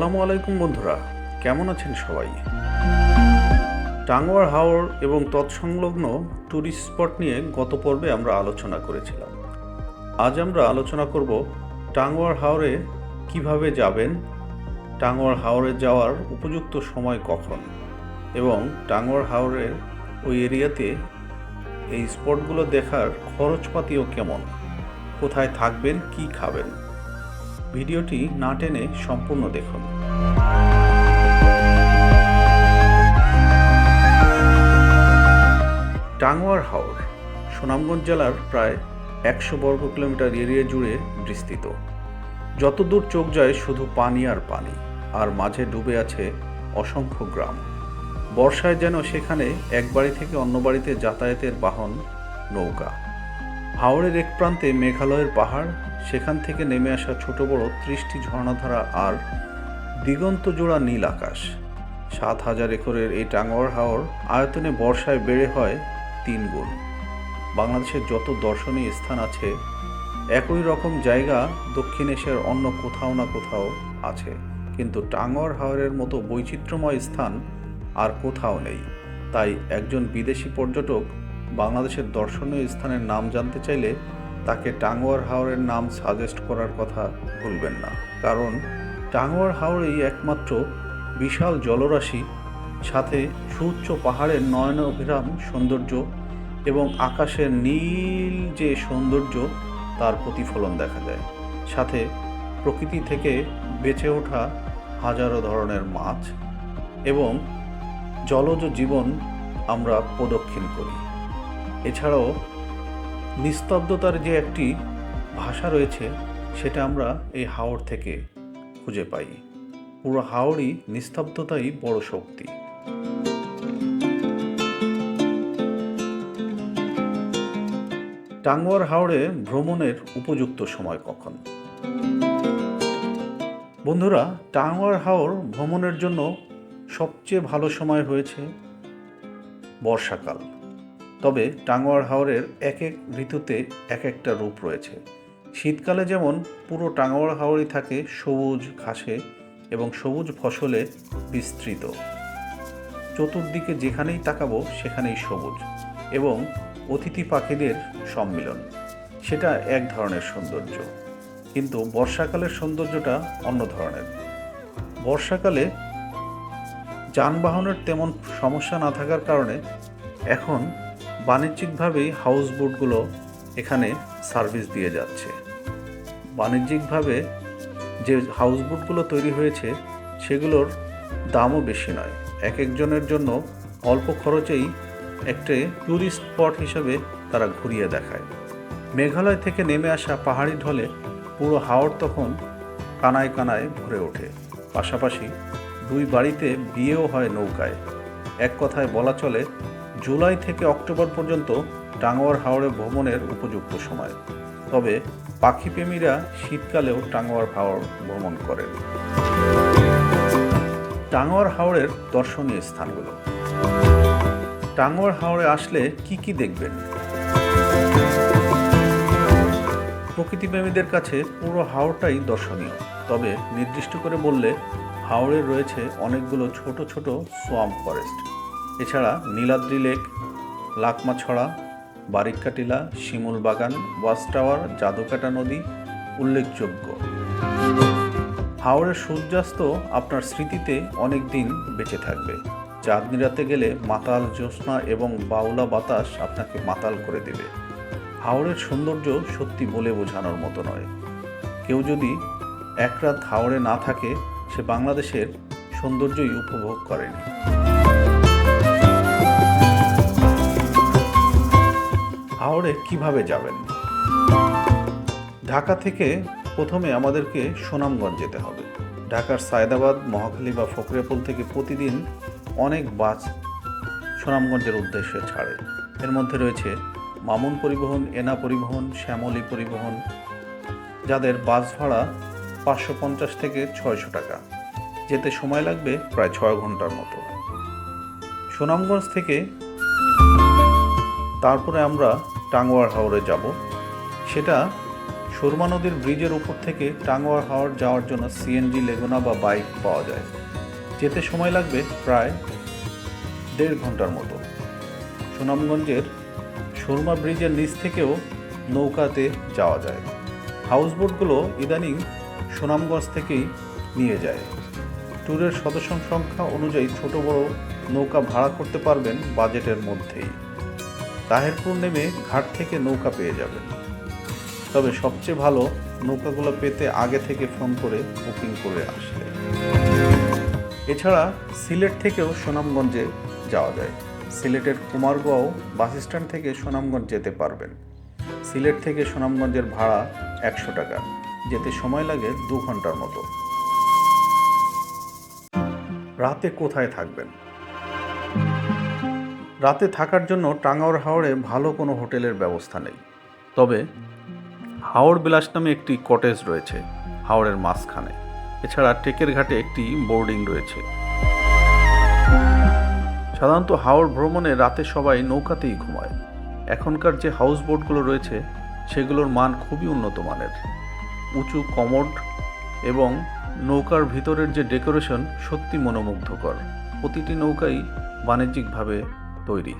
আসসালামু আলাইকুম বন্ধুরা, কেমন আছেন সবাই? টাঙ্গুয়ার হাওর এবং তৎসংলগ্ন ট্যুরিস্ট স্পট নিয়ে গত পর্বে আমরা আলোচনা করেছিলাম। আজ আমরা আলোচনা করব টাঙ্গুয়ার হাওরে কিভাবে যাবেন, টাঙ্গুয়ার হাওরে যাওয়ার উপযুক্ত সময় কখন, এবং টাঙ্গুয়ার হাওরের ওই এরিয়াতে এই স্পটগুলো দেখার খরচপাতিও কেমন, কোথায় থাকবেন, কি খাবেন। ভিডিওটি না টেনে সম্পূর্ণ দেখুন। টাঙ্গুয়ার হাওর সুনামগঞ্জ জেলার প্রায় 100 বর্গ কিলোমিটার এরিয়া জুড়ে বিস্তৃত। যতদূর চোখ যায় শুধু পানি আর পানি, আর মাঝে ডুবে আছে অসংখ্য গ্রাম। বর্ষায় যেন সেখানে এক বাড়ি থেকে অন্য বাড়িতে যাতায়াতের বাহন নৌকা। হাওরের এক প্রান্তে মেঘালয়ের পাহাড়, সেখান থেকে নেমে আসা ছোট বড় 30টি ঝর্ণাধারা আর দিগন্ত জোড়া নীল আকাশ। 7,000 একরের এই টাঙ্গুয়ার হাওর আয়তনে বর্ষায় বেড়ে হয় 3 গুণ। বাংলাদেশের যত দর্শনীয় স্থান আছে, একই রকম জায়গা দক্ষিণ এশিয়ার অন্য কোথাও না কোথাও আছে, কিন্তু টাঙ্গুয়ার হাওরের মতো বৈচিত্র্যময় স্থান আর কোথাও নেই। তাই একজন বিদেশি পর্যটক বাংলাদেশের দর্শনীয় স্থানের নাম জানতে চাইলে তাকে টাঙ্গুয়ার হাওরের নাম সাজেস্ট করার কথা ভুলবেন না, কারণ টাঙ্গুয়ার হাওরেই একমাত্র বিশাল জলরাশি, সাথে সুউচ্চ পাহাড়ের নয়নাভিরাম সৌন্দর্য এবং আকাশের নীল যে সৌন্দর্য তার প্রতিফলন দেখা যায়। সাথে প্রকৃতি থেকে বেঁচে ওঠা হাজারো ধরনের মাছ এবং জলজ জীবন আমরা প্রদক্ষিণ করি। এছাড়াও নিস্তব্ধতার যে একটি ভাষা রয়েছে, সেটা আমরা এই হাওর থেকে খুঁজে পাই। পুরো হাওরই নিস্তব্ধতাই বড় শক্তি। টাঙ্গুয়ার হাওরে ভ্রমণের উপযুক্ত সময় কখন? বন্ধুরা, টাঙ্গুয়ার হাওর ভ্রমণের জন্য সবচেয়ে ভালো সময় হয়েছে বর্ষাকাল। তবে টাঙ্গুয়ার হাওরের এক এক ঋতুতে এক একটা রূপ রয়েছে। শীতকালে যেমন পুরো টাঙ্গুয়ার হাওরই থাকে সবুজ ঘাসে এবং সবুজ ফসলে বিস্তৃত। চতুর্দিকে যেখানেই তাকাবো সেখানেই সবুজ এবং অতিথি পাখিদের সম্মিলন, সেটা এক ধরনের সৌন্দর্য। কিন্তু বর্ষাকালের সৌন্দর্যটা অন্য ধরনের। বর্ষাকালে যানবাহনের তেমন সমস্যা না থাকার কারণে এখন বাণিজ্যিকভাবেই হাউস বোটগুলো এখানে সার্ভিস দিয়ে যাচ্ছে। বাণিজ্যিকভাবে যে হাউস বোটগুলো তৈরি হয়েছে সেগুলোর দামও বেশি নয়। এক একজনের জন্য অল্প খরচেই একটি ট্যুরিস্ট স্পট হিসেবে তারা ঘুরিয়ে দেখায়। মেঘালয় থেকে নেমে আসা পাহাড়ি ঢলে পুরো হাওর তখন কানায় কানায় ভরে ওঠে। পাশাপাশি দুই বাড়িতে বিয়েও হয় নৌকায়। এক কথায় বলা চলে, জুলাই থেকে অক্টোবর পর্যন্ত টাঙ্গুয়ার হাওরে ভ্রমণের উপযুক্ত সময়। তবে পাখিপ্রেমীরা শীতকালেও টাঙ্গুয়ার হাওর ভ্রমণ করেন। টাঙ্গুয়ার হাওরের দর্শনীয় স্থানগুলো। টাঙ্গুয়ার হাওরে আসলে কি কি দেখবেন? প্রকৃতিপ্রেমীদের কাছে পুরো হাওরটাই দর্শনীয়। তবে নির্দিষ্ট করে বললে হাওরে রয়েছে অনেকগুলো ছোট ছোট সোয়াম্প ফরেস্ট। এছাড়া নীলাদ্রি লেক, লাকমাছড়া, বারিককাটিলা, শিমুল বাগান, ওয়াচ টাওয়ার, জাদুকাটা নদী উল্লেখযোগ্য। হাওরের সূর্যাস্ত আপনার স্মৃতিতে অনেক দিন বেঁচে থাকবে। চাঁদনি রাতে গেলে মাতাল জ্যোৎস্না এবং বাউলা বাতাস আপনাকে মাতাল করে দেবে। হাওরের সৌন্দর্য সত্যি বলে বোঝানোর মতো নয়। কেউ যদি এক রাত হাওরে না থাকে, সে বাংলাদেশের সৌন্দর্যই উপভোগ করেনি। হাওরে কিভাবে যাবেন? ঢাকা থেকে প্রথমে আমাদেরকে সুনামগঞ্জ যেতে হবে। ঢাকার সায়দাবাদ, মহাখালী বা ফকরিয়াপুল থেকে প্রতিদিন অনেক বাস সুনামগঞ্জের উদ্দেশ্যে ছাড়ে। এর মধ্যে রয়েছে মামুন পরিবহন, এনা পরিবহন, শ্যামলী পরিবহন, যাদের বাস ভাড়া 550 থেকে 600 টাকা। যেতে সময় লাগবে প্রায় 6 ঘন্টার মতো। সুনামগঞ্জ থেকে তারপরে আমরা টাঙ্গুয়ার হাওরে যাব। সেটা সুরমা নদীর ব্রিজের উপর থেকে টাঙ্গুয়ার হাওর যাওয়ার জন্য সিএনজি, লেগুনা বা বাইক পাওয়া যায়। যেতে সময় লাগবে প্রায় 1.5 ঘন্টার মতো। সুনামগঞ্জের সুরমা ব্রিজের নিচ থেকেও নৌকাতে যাওয়া যায়। হাউসবোটগুলো ইদানিং সুনামগঞ্জ থেকেই নিয়ে যায়। ট্যুরের সদস্য সংখ্যা অনুযায়ী ছোট বড় নৌকা ভাড়া করতে পারবেন বাজেটের মধ্যেই। তাহেরপুর নেমে ঘাট থেকে নৌকা পেয়ে যাবেন। তবে সবচেয়ে ভালো নৌকাগুলো পেতে আগে থেকে ফোন করে বুকিং করে আসলে। এছাড়া সিলেট থেকেও সুনামগঞ্জে যাওয়া যায়। সিলেটের কুমারগাঁও বাস স্ট্যান্ড থেকে সুনামগঞ্জ যেতে পারবেন। সিলেট থেকে সুনামগঞ্জের ভাড়া 100 টাকা। যেতে সময় লাগে 2 ঘন্টার মতো। রাতে কোথায় থাকবেন? রাতে থাকার জন্য টাঙ্গুয়ার হাওরে ভালো কোনো হোটেলের ব্যবস্থা নেই। তবে হাওর বিলাস নামে একটি কটেজ রয়েছে হাওরের মাঝখানে। এছাড়া টেকের ঘাটে একটি বোর্ডিং রয়েছে। সাধারণত হাওর ভ্রমণে রাতে সবাই নৌকাতেই ঘুমায়। এখনকার যে হাউস বোটগুলো রয়েছে সেগুলোর মান খুবই উন্নত মানের। উঁচু কমোড এবং নৌকার ভিতরের যে ডেকোরেশন সত্যি মনোমুগ্ধকর। প্রতিটি নৌকাই বাণিজ্যিকভাবে তৈরি।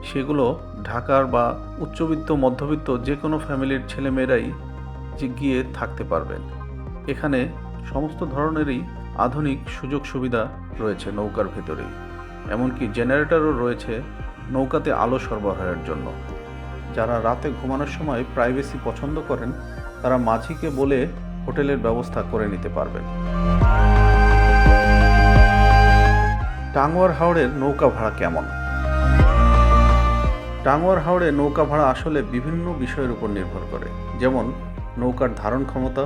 সেগুলো ঢাকার বা উচ্চবিত্ত মধ্যবিত্ত যে কোনো ফ্যামিলির ছেলেমেয়েরাই গিয়ে থাকতে পারবেন। এখানে সমস্ত ধরনেরই আধুনিক সুযোগ সুবিধা রয়েছে নৌকার ভেতরেই। এমনকি জেনারেটরও রয়েছে নৌকাতে আলো সরবরাহের জন্য। যারা রাতে ঘুমানোর সময় প্রাইভেসি পছন্দ করেন তারা মাঝিকে বলে হোটেলের ব্যবস্থা করে নিতে পারবেন। টাঙ্গুয়ার হাওরের নৌকা ভাড়া কেমন? টাঙ্গুয়ার হাওরে নৌকা ভাড়া আসলে বিভিন্ন বিষয়ের উপর নির্ভর করে, যেমন নৌকার ধারণ ক্ষমতা,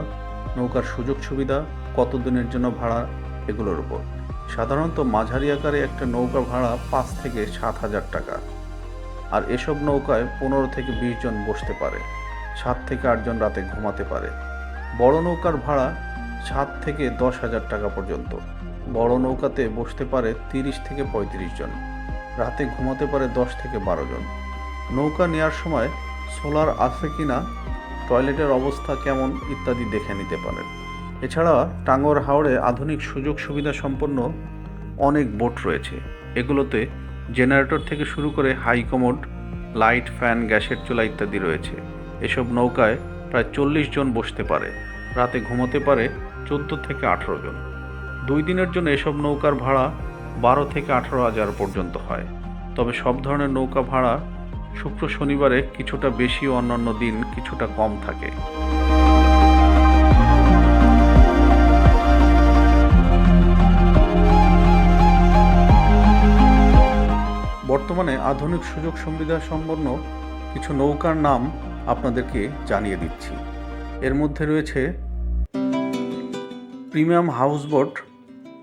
নৌকার সুযোগ সুবিধা, কত দিনের জন্য ভাড়া, এগুলোর উপর। সাধারণত মাঝারি আকারে একটা নৌকা ভাড়া 5 থেকে 7,000 টাকা। আর এসব নৌকায় 15 থেকে 20 জন বসতে পারে, 7 থেকে 8 জন রাতে ঘুমাতে পারে। বড় নৌকার ভাড়া 7 থেকে 10,000 টাকা পর্যন্ত। বড় নৌকাতে বসতে পারে 30 থেকে 35 জন, রাতে ঘুমাতে পারে 10 থেকে 12 জন। নৌকা নেওয়ার সময় সোলার আছে কিনা, টয়লেটের অবস্থা কেমন ইত্যাদি দেখে নিতে পারেন। এছাড়া টাঙ্গুয়ার হাওরে আধুনিক সুযোগ সুবিধা সম্পন্ন অনেক বোট রয়েছে। এগুলোতে জেনারেটর থেকে শুরু করে হাই কমোড, লাইট, ফ্যান, গ্যাসের চুলা ইত্যাদি রয়েছে। এসব নৌকায় প্রায় 40 জন বসতে পারে, রাতে ঘুমাতে পারে 14 থেকে 18 জন। 2 দিনের জন্য এসব নৌকার ভাড়া 12 থেকে 18,000 পর্যন্ত হয়। তবে সব ধরনের নৌকা ভাড়া শুক্র শনিবারে কিছুটা বেশি ও অন্যান্য দিন কিছুটা কম থাকে। বর্তমানে আধুনিক সুযোগ সুবিধা সম্পন্ন কিছু নৌকার নাম আপনাদেরকে জানিয়ে দিচ্ছি। এর মধ্যে রয়েছে প্রিমিয়াম হাউসবোট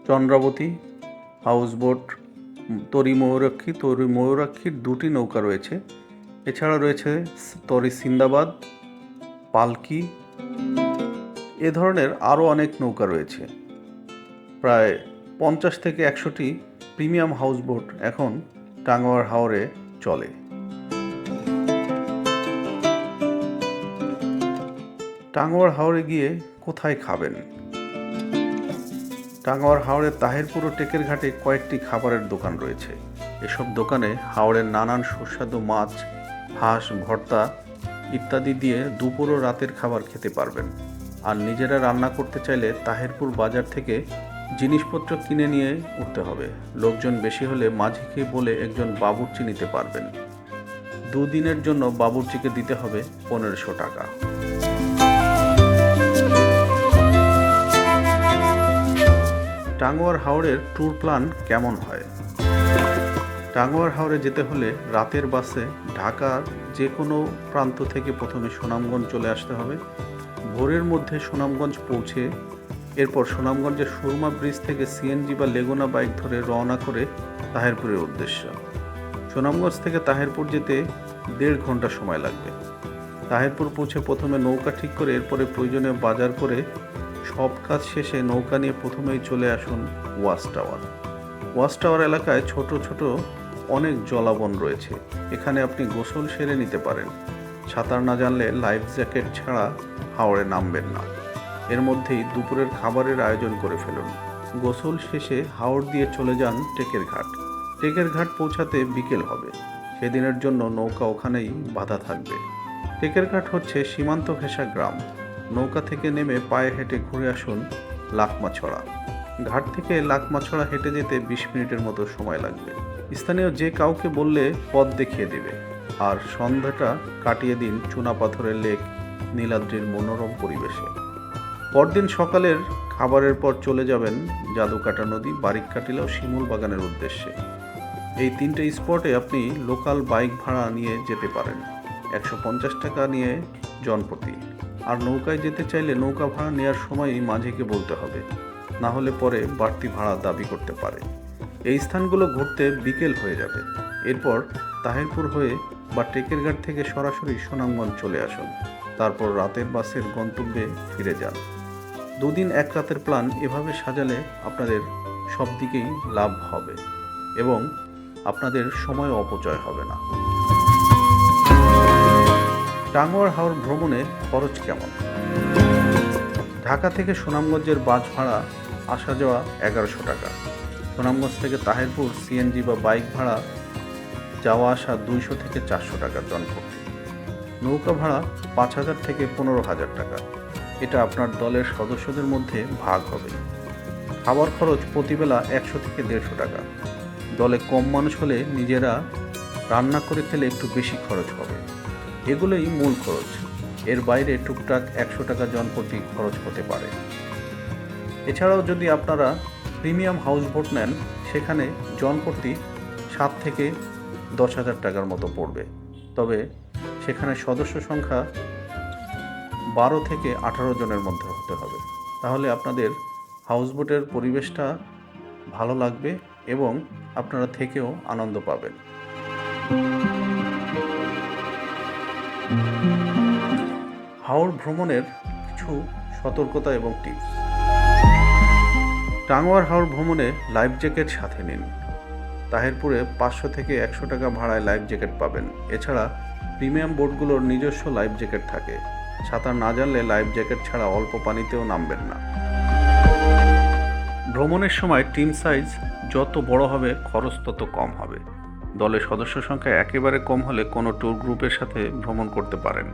চন্দ্রাবতী, হাউসবোট তরি ময়ূরাক্ষীর 2টি নৌকা রয়েছে। এছাড়া রয়েছে তরি সিন্দাবাদ, পালকি, এ ধরনের আরও অনেক নৌকা রয়েছে। প্রায় 50 থেকে 100টি প্রিমিয়াম হাউসবোট এখন টাঙ্গুয়ার হাওরে চলে। টাঙ্গুয়ার হাওরে গিয়ে কোথায় খাবেন? টাঙ্গুয়ার হাওরের তাহেরপুর ও টেকের ঘাটে কয়েকটি খাবারের দোকান রয়েছে। এসব দোকানে হাওরের নানান সুস্বাদু মাছ, হাঁস ভর্তা ইত্যাদি দিয়ে দুপুর ও রাতের খাবার খেতে পারবেন। আর নিজেরা রান্না করতে চাইলে তাহেরপুর বাজার থেকে জিনিসপত্র কিনে নিয়ে উঠতে হবে। লোকজন বেশি হলে মাঝিকে বলে একজন বাবুর্চি নিতে পারবেন। 2 দিনের জন্য বাবুর্চিকে দিতে হবে 1500 টাকা। টাঙ্গুয়ার হাওরের ট্যুর প্ল্যান কেমন হয়? টাঙ্গুয়ার হাওরে যেতে হলে রাতের বাসে ঢাকার যে কোনো প্রান্ত থেকে প্রথমে সুনামগঞ্জ চলে আসতে হবে। ভোরের মধ্যে সুনামগঞ্জ পৌঁছে এরপর সুনামগঞ্জের সুরমা ব্রিজ থেকে সিএনজি বা লেগুনা বাইক ধরে রওনা করে তাহেরপুরের উদ্দেশ্য। সুনামগঞ্জ থেকে তাহেরপুর যেতে 1.5 ঘন্টা সময় লাগবে। তাহেরপুর পৌঁছে প্রথমে নৌকা ঠিক করে এরপরে প্রয়োজনীয় বাজার করে সব কাজ শেষে নৌকা নিয়ে প্রথমেই চলে আসুন ওয়াচ টাওয়ার। ওয়াচ টাওয়ার এলাকায় ছোট ছোট অনেক জলাবন রয়েছে। এখানে আপনি গোসল সেরে নিতে পারেন। সাঁতার না জানলে লাইফ জ্যাকেট ছাড়া হাওরে নামবেন না। এর মধ্যেই দুপুরের খাবারের আয়োজন করে ফেলুন। গোসল শেষে হাওড় দিয়ে চলে যান টেকের ঘাট। টেকের ঘাট পৌঁছাতে বিকেল হবে। সেদিনের জন্য নৌকা ওখানেই বাঁধা থাকবে। টেকের ঘাট হচ্ছে সীমান্ত ঘেঁষা গ্রাম। নৌকা থেকে নেমে পায়ে হেঁটে ঘুরে আসুন লাকমাছড়া। ঘাট থেকে লাকমাছড়া হেঁটে যেতে 20 মিনিটের মতো সময় লাগবে। স্থানীয় যে কাউকে বললে পথ দেখিয়ে দেবে। আর সন্ধ্যাটা কাটিয়ে দিন চুনাপাথরের লেক নীলাদ্রির মনোরম পরিবেশে। পরদিন সকালের খাবারের পর চলে যাবেন জাদুকাটা নদী, বারিককাটিলা ও শিমুল বাগানের উদ্দেশ্যে। এই 3টে স্পটে আপনি লোকাল বাইক ভাড়া নিয়ে যেতে পারেন, 150 টাকা নিয়ে জনপ্রতি। আর নৌকায় যেতে চাইলে নৌকা ভাড়া নেওয়ার সময়ই মাঝিকে বলতে হবে, না হলে পরে বাড়তি ভাড়া দাবি করতে পারে। এই স্থানগুলো ঘুরতে বিকেল হয়ে যাবে। এরপর তাহিরপুর হয়ে বা টেকের ঘাট থেকে সরাসরি সুনামগঞ্জ চলে আসুন। তারপর রাতের বাসের গন্তব্যে ফিরে যান। 2 দিন 1 রাতের প্ল্যান এভাবে সাজালে আপনাদের সব দিকেই লাভ হবে এবং আপনাদের সময় অপচয় হবে না। টাঙ্গুয়ার হাওর ভ্রমণে খরচ কেমন? ঢাকা থেকে সুনামগঞ্জের বাস ভাড়া আসা যাওয়া 1100 টাকা। সুনামগঞ্জ থেকে তাহিরপুর সিএনজি বা বাইক ভাড়া যাওয়া আসা 200 থেকে 400 টাকা জনপ্রতি। নৌকা ভাড়া 5000 থেকে 15,000 টাকা। এটা আপনার দলের সদস্যদের মধ্যে ভাগ হবে। খাবার খরচ প্রতিবেলা 100 থেকে 150 টাকা। দলে কম মানুষ হলে নিজেরা রান্না করে খেলে একটু বেশি খরচ হবে। এগুলোই মূল খরচ। এর বাইরে টুকটাক 100 টাকা জনপ্রতি খরচ হতে পারে। এছাড়াও যদি আপনারা প্রিমিয়াম হাউসবোট নেন, সেখানে জনপ্রতি 7 থেকে 10,000 টাকার মতো পড়বে। তবে সেখানে সদস্য সংখ্যা 12 থেকে 18 জনের মধ্যে হতে হবে। তাহলে আপনাদের হাউসবোটের পরিবেশটা ভালো লাগবে এবং আপনারা থেকেও আনন্দ পাবেন। হাওর ভ্রমণের কিছু সতর্কতা এবং টিপস। টাঙ্গুয়ার হাওর ভ্রমণে লাইফ জ্যাকেট সাথে নিন। তাহিরপুরে 500 থেকে 100 টাকা ভাড়ায় লাইফ জ্যাকেট পাবেন। এছাড়া প্রিমিয়াম বোটগুলোর নিজস্ব লাইফ জ্যাকেট থাকে। সাঁতার না জানলে লাইফ জ্যাকেট ছাড়া অল্প পানিতেও নামবেন না। ভ্রমণের সময় টিম সাইজ যত বড় হবে খরচ তত কম হবে। দলের সদস্য সংখ্যা একেবারে কম হলে কোনো ট্যুর গ্রুপের সাথে ভ্রমণ করতে পারেন।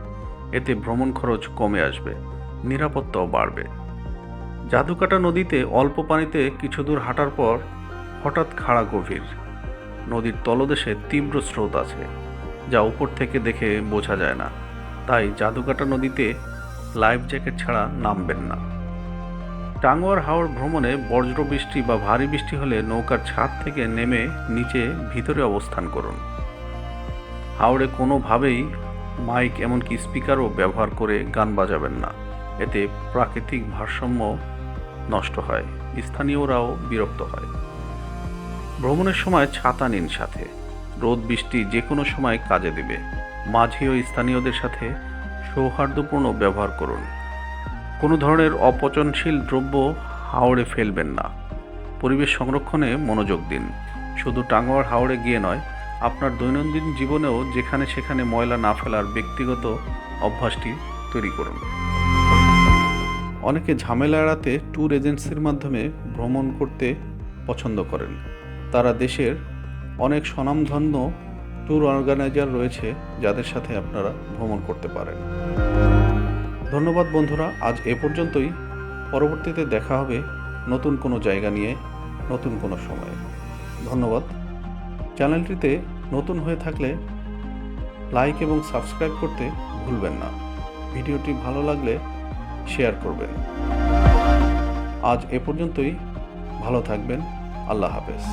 এতে ভ্রমণ খরচ কমে আসবে, নিরাপত্তাও বাড়বে। জাদুকাটা নদীতে অল্প পানিতে কিছু দূর হাঁটার পর হঠাৎ খাড়া গভীর। নদীর তলদেশে তীব্র স্রোত আছে, যা উপর থেকে দেখে বোঝা যায় না। তাই জাদুকাটা নদীতে লাইফ জ্যাকেট ছাড়া নামবেন না। টাঙ্গুয়ার হাওর ভ্রমণে বজ্র বৃষ্টি বা ভারী বৃষ্টি হলে নৌকার ছাদ থেকে নেমে নিচে ভিতরে অবস্থান করুন। হাওড়ে কোনোভাবেই মাইক এমনকি স্পিকারও ব্যবহার করে গান বাজাবেন না। এতে প্রাকৃতিক ভারসাম্য নষ্ট হয়, স্থানীয়রাও বিরক্ত হয়। ভ্রমণের সময় ছাতা নিন সাথে। রোদ বৃষ্টি যে কোনো সময় কাজে দেবে। মাঝি ও স্থানীয়দের সাথে সৌহার্দ্যপূর্ণ ব্যবহার করুন। কোনো ধরনের অপচনশীল দ্রব্য হাওড়ে ফেলবেন না। পরিবেশ সংরক্ষণে মনোযোগ দিন। শুধু টাঙ্গুয়ার হাওড়ে গিয়ে নয়, আপনার দৈনন্দিন জীবনেও যেখানে সেখানে ময়লা না ফেলার ব্যক্তিগত অভ্যাসটি তৈরি করুন। অনেকে ঝামেলা এড়াতে ট্যুর এজেন্সির মাধ্যমে ভ্রমণ করতে পছন্দ করেন। তারা দেশের অনেক স্বনামধন্য ট্যুর অর্গানাইজার রয়েছে, যাদের সাথে আপনারা ভ্রমণ করতে পারেন। ধন্যবাদ বন্ধুরা, আজ এ পর্যন্তই। পরবর্তীতে দেখা হবে নতুন কোনো জায়গা নিয়ে, নতুন কোনো সময়ে। ধন্যবাদ। চ্যানেলটিতে নতুন হয়ে থাকলে লাইক এবং সাবস্ক্রাইব করতে ভুলবেন না। ভিডিওটি ভালো লাগলে শেয়ার করবেন। আজ এ পর্যন্তই। ভালো থাকবেন। আল্লাহ হাফেজ।